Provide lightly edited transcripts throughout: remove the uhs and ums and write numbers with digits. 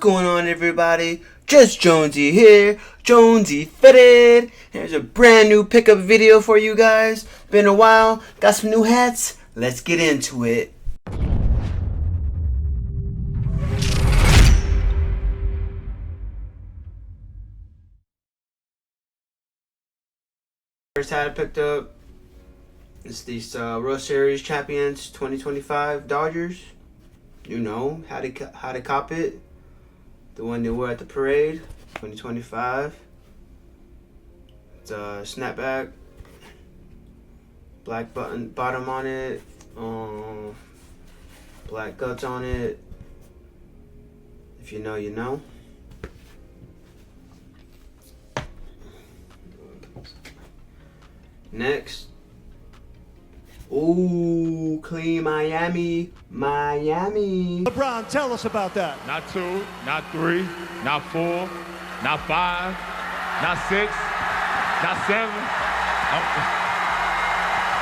going on, everybody? Just Jonesy here, JonezyFitted. Here's a brand new pickup video for you guys. Been a while, got some new hats. Let's get into it. First hat I picked up is these World Series Champions 2025 Dodgers. You know how to cop it. The one they wore at the parade, 2025. It's a snapback, black bottom on it, black guts on it. If you know, you know. Next, ooh, clean Miami. LeBron, tell us about that. Not 2, not 3, not 4, not 5, not 6, not 7.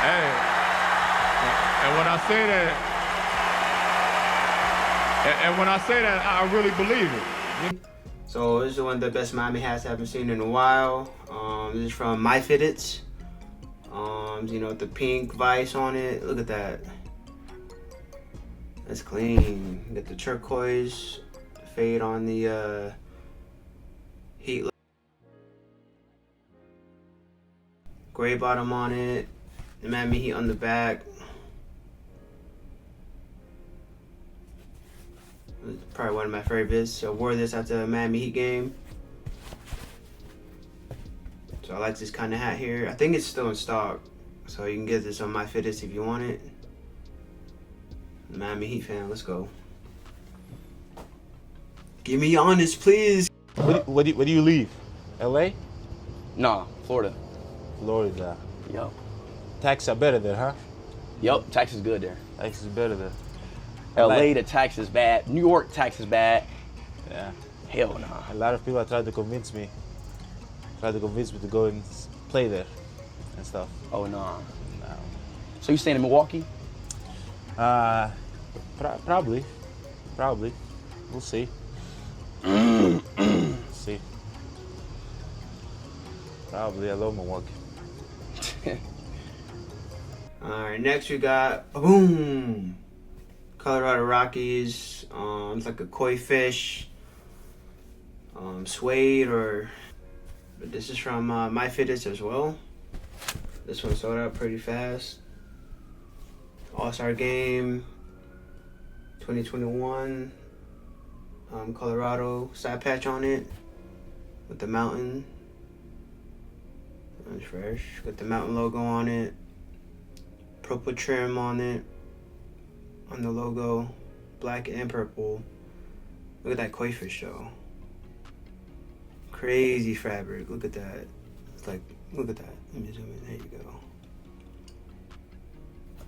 Hey, and when I say that, I really believe it. So this is one of the best Miami hats I haven't seen in a while. This is from JonezyFitted. You know, with the pink vise on it. Look at that. That's clean. Get the turquoise fade on the heat. Gray bottom on it. The Miami Heat on the back. It's probably one of my favorites. I wore this after the Miami Heat game. So I like this kind of hat here. I think it's still in stock. So you can get this on JonezyFitted if you want it. Miami Heat fan, let's go. Give me honest, please. Where do you leave? LA? Nah, Florida. Florida. Yup. Taxes are better there, huh? Yup, tax is good there. Taxes is better there. LA, the tax is bad. New York, tax is bad. Yeah. Hell nah. A lot of people tried to convince me to go and play there and stuff. Oh, nah. No. So you staying in Milwaukee? Probably. We'll see. See. Probably. I love Milwaukee. Alright, next we got boom, Colorado Rockies. It's like a koi fish, suede, but this is from JonezyFitted as well. This one sold out pretty fast. All-Star Game 2021, Colorado side patch on it with the mountain. That's fresh. Got the mountain logo on it. Purple trim on it. On the logo, black and purple. Look at that koi fish though. Crazy fabric. Look at that. It's like, look at that. Let me zoom in. There you go.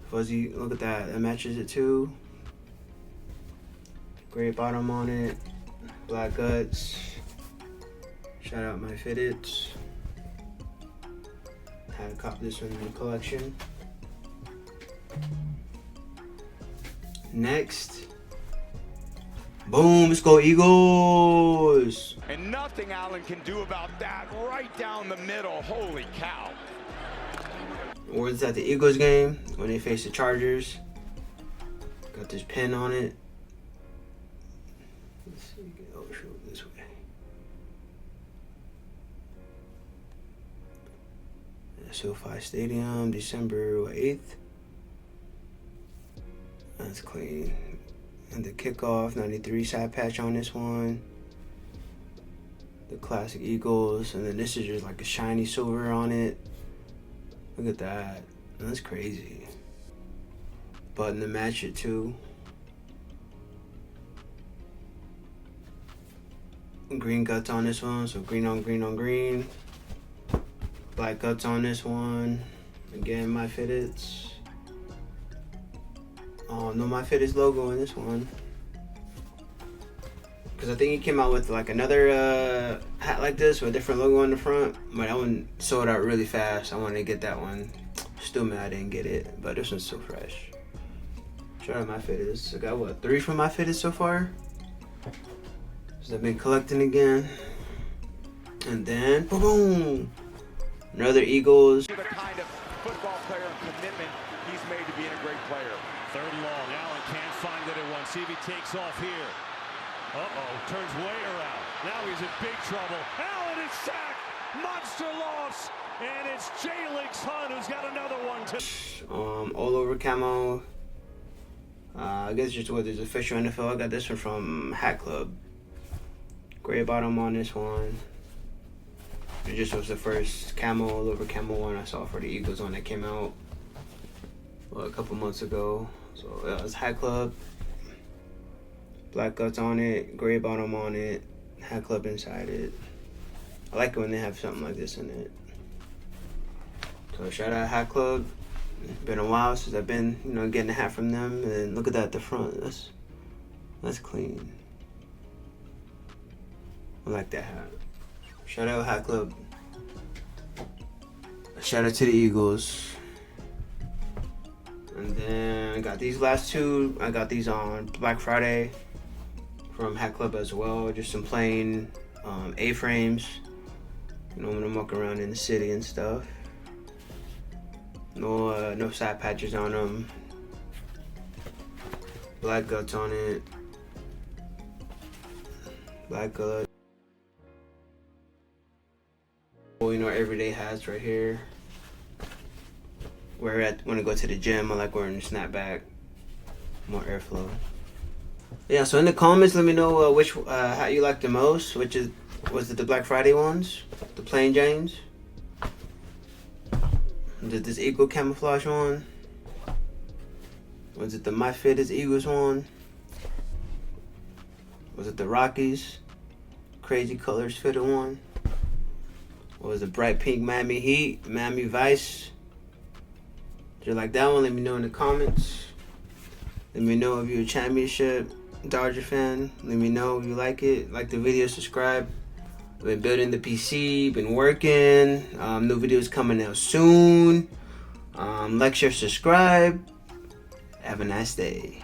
Fuzzy, look at that. That matches it too. Gray bottom on it. Black guts. Shout out JonezyFitted. Had to cop this one in the collection. Next. Boom, let's go Eagles. And nothing Allen can do about that. Right down the middle. Holy cow. Or it's at the Eagles game when they face the Chargers. Got this pin on it. Let's see, oh, show it this way. SoFi Stadium, December 8th. That's clean. And the kickoff, 93 side patch on this one. The classic Eagles, and then this is just like a shiny silver on it. Look at that. That's crazy. Button to match it too. Green guts on this one, so green on green on green. Black guts on this one. Again, JonezyFitted. No JonezyFitted logo in this one. Because I think he came out with like another hat like this with a different logo on the front. But that one sold out really fast. I wanted to get that one. Still mad I didn't get it. But this one's so fresh. Shout out JonezyFitted. I got what, 3 from JonezyFitted so far? So I've been collecting again. And then, boom! Another Eagles. The kind of football player and commitment he's made to being a great player. Third and long. Allen can't find it at one. See if he takes off here. Turns way around. Now he's in big trouble. Allen is sacked. Monster loss. And it's J-Links Hunt who's got another one. All over camo. I guess just what is official NFL. I got this one from Hat Club. Gray bottom on this one. It just was the first camo, all over camo one I saw for the Eagles one that came out a couple months ago. So yeah, it's Hat Club. Black guts on it, gray bottom on it, Hat Club inside it. I like it when they have something like this in it. So shout out Hat Club. It's been a while since I've been, getting a hat from them. And look at that at the front. That's clean. I like that hat. Shout out Hat Club. Shout out to the Eagles. And then I got these last two. I got these on Black Friday from Hat Club as well. Just some plain A-frames. When I'm walking around in the city and stuff. No side patches on them. Black guts on it. Black gut. Everyday hats right here. When I go to the gym, I like wearing a snapback. More airflow. Yeah, so in the comments, let me know which hat you like the most. Was it the Black Friday ones? The plain Janes? Was it this Eagle camouflage one? Was it the My Fit is Eagles one? Was it the Rockies Crazy Colors fitted one? Or was it bright pink Miami Heat, Miami Vice? If you like that one, let me know in the comments. Let me know if you're a championship Dodger fan. Let me know if you like it. Like the video, subscribe. I've been building the PC, been working. New videos coming out soon. Like, share, subscribe. Have a nice day.